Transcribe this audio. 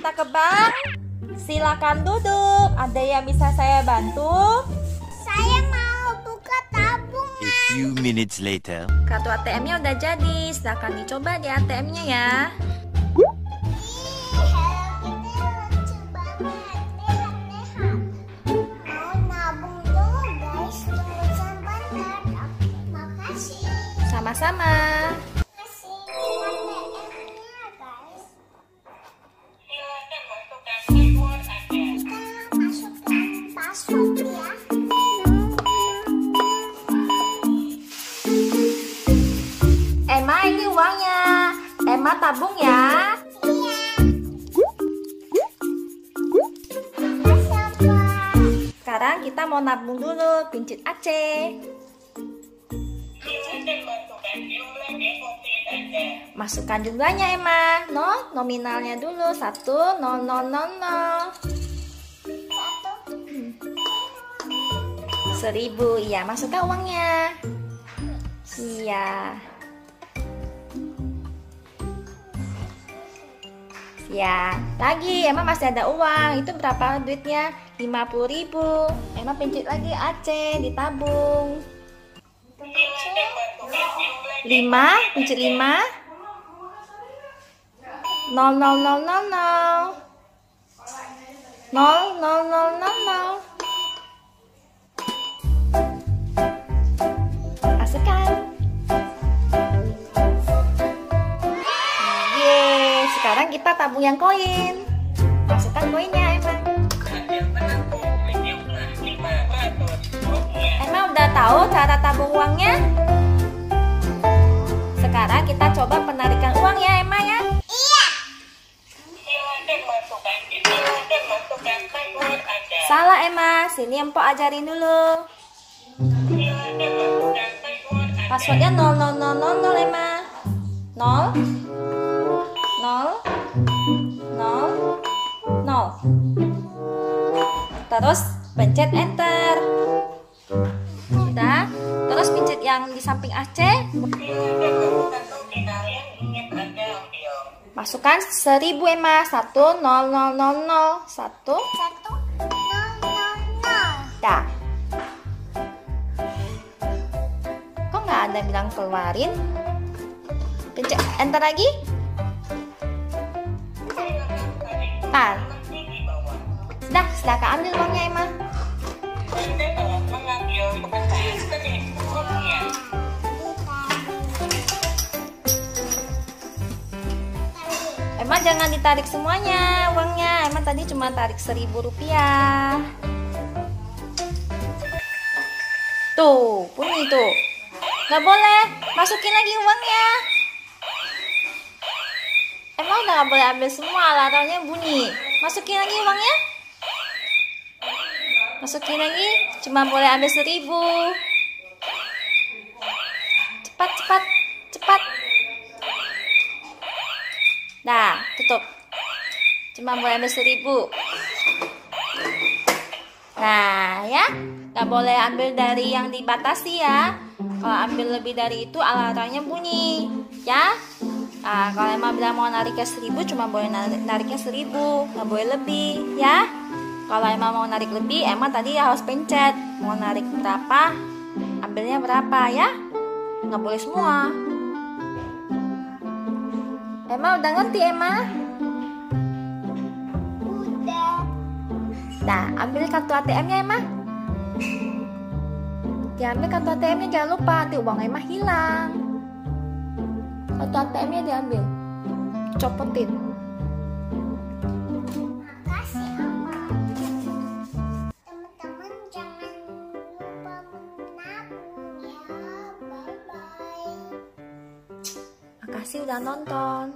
Kita ke bank. Silakan duduk. Ada yang bisa saya bantu? Saya mau buka tabung. A few minutes later. Kartu ATM-nya udah jadi. Silakan dicoba di ATM-nya ya. Sama-sama. Emma, ini uangnya. Emma tabung ya. Sekarang kita mau nabung dulu, pincit Aceh. Masukkan jumlahnya Emma. Nominalnya dulu 1,000,000. 1.000. Iya, masukkan uangnya. Iya. Ya, lagi Emma masih ada uang. Itu berapa duitnya? 50.000. Emma pincit lagi Aceh, ditabung. 5, pincit 5. 0,000,000. 0,000,000. Masukkan. Yeay, sekarang kita tabung yang koin. Masukkan koinnya, Emma. Emma udah tahu cara tabung uangnya? Sekarang kita coba penarikan uang ya, Emma ya. Iya. Salah Emma, sini Empok ajarin dulu. Passwordnya 0,000,000 Emma. 0 0 0 0. Terus pencet enter. Sudah. Terus pencet yang di samping Aceh. Masukkan 1.000 Emma. 1,000,000. 1. 1,000,000. Dah. Kok nggak ada bilang keluarin? Pencet enter lagi. Nah. Sudah, silakan ambil uangnya Emma. Emma jangan ditarik semuanya uangnya. Emma tadi cuma tarik 1.000 rupiah. Tuh, bunyi tuh. Nggak boleh. Masukin lagi uangnya. Emma udah nggak boleh ambil semua. Alarmnya bunyi. Masukin lagi uangnya. Masukin lagi. Cuma boleh ambil 1.000. Cepat, cepat, cepat. Nah, tutup. Cuma boleh ambil 1.000. Nah, ya. Nggak boleh ambil dari yang dibatasi ya. Kalau ambil lebih dari itu alarmnya bunyi. Ya. Nah, kalau Emma bilang mau nariknya 1.000, cuma boleh nariknya 1.000. Nggak boleh lebih, ya. Kalau Emma mau narik lebih, Emma tadi harus pencet. Mau narik berapa, ambilnya berapa, ya. Nggak boleh semua. Emma udah ngerti, Emma? Udah. Nah, ambil kartu ATM-nya, Emma. Diambil kartu ATM-nya, jangan lupa. Nanti uang Emma hilang. Kartu ATM-nya diambil. Copotin. Makasih, Ama. Teman-teman jangan lupa menabung ya. Bye-bye. Makasih udah nonton.